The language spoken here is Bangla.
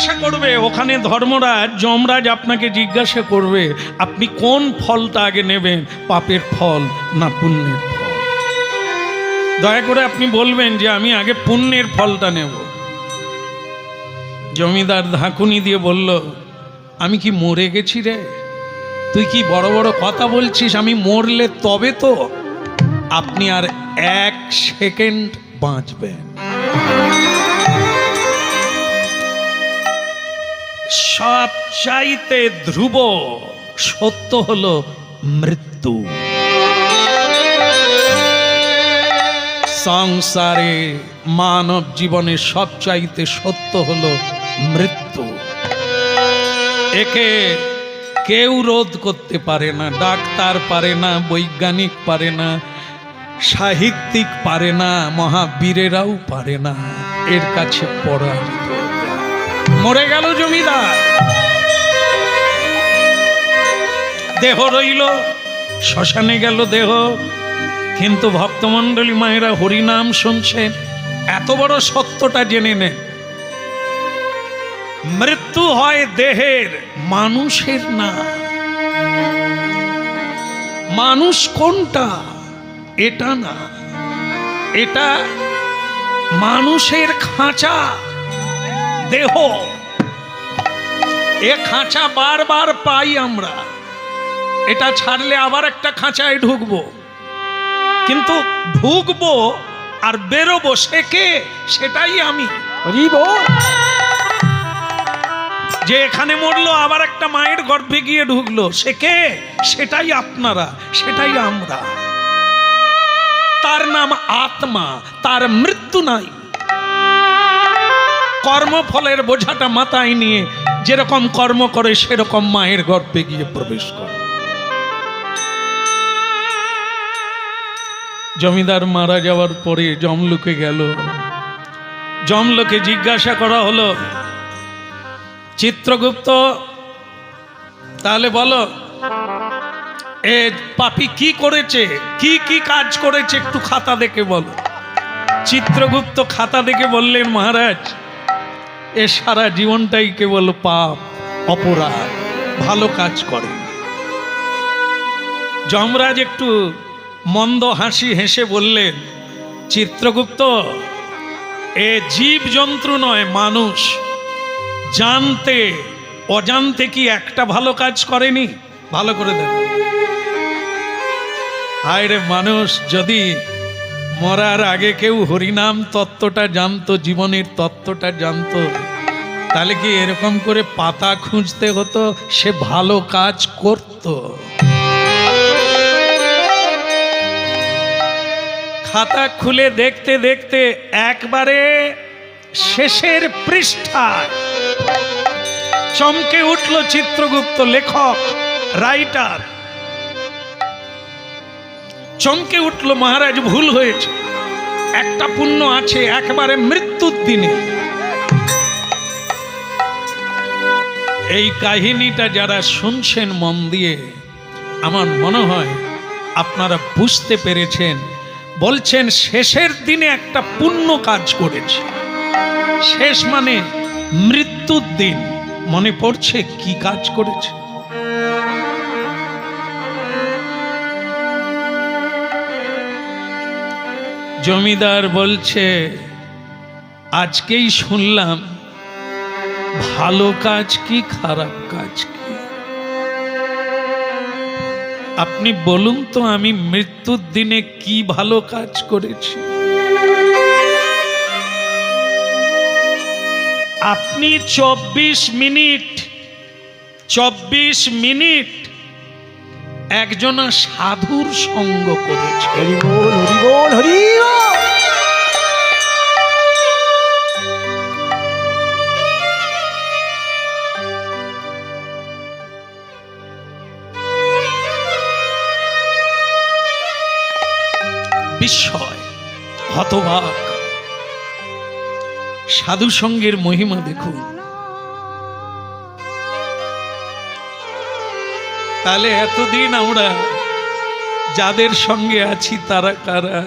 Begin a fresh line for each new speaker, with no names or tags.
জিজ্ঞাসা করবে, ওখানে ধর্মরাজ যমরাজ আপনাকে জিজ্ঞাসা করবে আপনি কোন ফলটা আগে নেবেন, পাপের ফল না পুণ্যের ফল। দয়া করে আপনি বলবেন যে আমি আগে পুণ্যের ফলটা নেব। জমিদার ধাকুনি দিয়ে বলল, আমি কি মরে গেছি রে? তুই কি বড় বড় কথা বলছিস? আমি মরলে তবে তো আপনি আর 1 সেকেন্ড বাঁচবেন। সবচাইতে ধ্রুব সত্য হলো মৃত্যু। সংসারে মানব জীবনে সবচাইতে সত্য হলো মৃত্যু। একে কেউ রোধ করতে পারে না, ডাক্তার পারে না, বৈজ্ঞানিক পারে না, সাহিত্যিক পারে না, মহাবীরেরাও পারে না এর কাছে পরাজিত। মরে গেল জমিদার, দেহ রইল, শ্মশানে গেল দেহ। কিন্তু ভক্তমণ্ডলী মায়েরা হরিনাম শুনছেন, এত বড় সত্যটা জেনে নেন, মৃত্যু হয় দেহের, মানুষের না। মানুষ কোনটা? এটা না, এটা মানুষের খাঁচা দেহ। এ খাঁচা বারবার পাই আমরা, এটা ছাড়লে আবার একটা খাঁচায় ঢুকবো, কিন্তু ঢুকবো আর বেরোবো সে কে? সেটাই আমি। যে এখানে মরলো আবার একটা মায়ের গর্ভে গিয়ে ঢুকলো, সে কে? সেটাই আপনারা, সেটাই আমরা। তার নাম আত্মা, তার মৃত্যু নাই। কর্মফলের বোঝাটা মাথায় নিয়ে যেরকম কর্ম করে সেরকম মায়ের গর্ভে গিয়ে প্রবেশ করে। জমিদার মারা যাওয়ার পরে যমলোকে গেল। যমলোকে জিজ্ঞাসা করা হলো, চিত্রগুপ্ত তাহলে বলো এ পাপী কি করেছে, কি কি কাজ করেছে একটু খাতা দেখে বলো। চিত্রগুপ্ত খাতা দেখে বললেন, মহারাজ এ সারা জীবনটাই কেবল পাপ অপরাধ, ভালো কাজ করে। যমরাজ একটু মন্দ হাসি হেসে বললেন, চিত্রগুপ্ত এ জীব জন্তু নয়, মানুষ। জানতে অজান্তে কি একটা ভালো কাজ করেনি? ভালো করে দেখ। হায় রে মানুষ, যদি মরার আগে কেউ হরিনাম তত্ত্বটা জানতো, জীবনের তত্ত্বটা জানতো, তাহলে কি এরকম করে পাতা খুঁজতে হতো? সে ভালো কাজ করত। খাতা খুলে দেখতে দেখতে একবারে শেষের পৃষ্ঠায় চমকে উঠল চিত্রগুপ্ত, লেখক, রাইটার। চমকে উঠল, মহারাজ ভুল হয়েছে, একটা পুণ্য আছে একবারে মৃত্যুর দিনে। এই কাহিনীটা যারা শুনছেন মন দিয়ে, আমার মনে হয় আপনারা বুঝতে পেরেছেন। বলছেন শেষের দিনে একটা পুণ্য কাজ করেছে। শেষ মানে মৃত্যুর দিন। মনে পড়ছে কি কাজ করেছে? জমিদার বলছে, আজকেই শুনলাম ভালো কাজ কি খারাপ কাজ কি। আপনি বলুন তো, আমি মৃত্যুর দিনে কি ভালো কাজ করেছি? আপনি 24 মিনিট একজন সাধুর সঙ্গ করেছে। হরি বল, হরি বল, হরি বল। বিস্ময়, হতবাক। সাধু সঙ্গের মহিমা দেখুন। তাহলে এতদিন আমরা যাদের সঙ্গে আছি তারা কারা?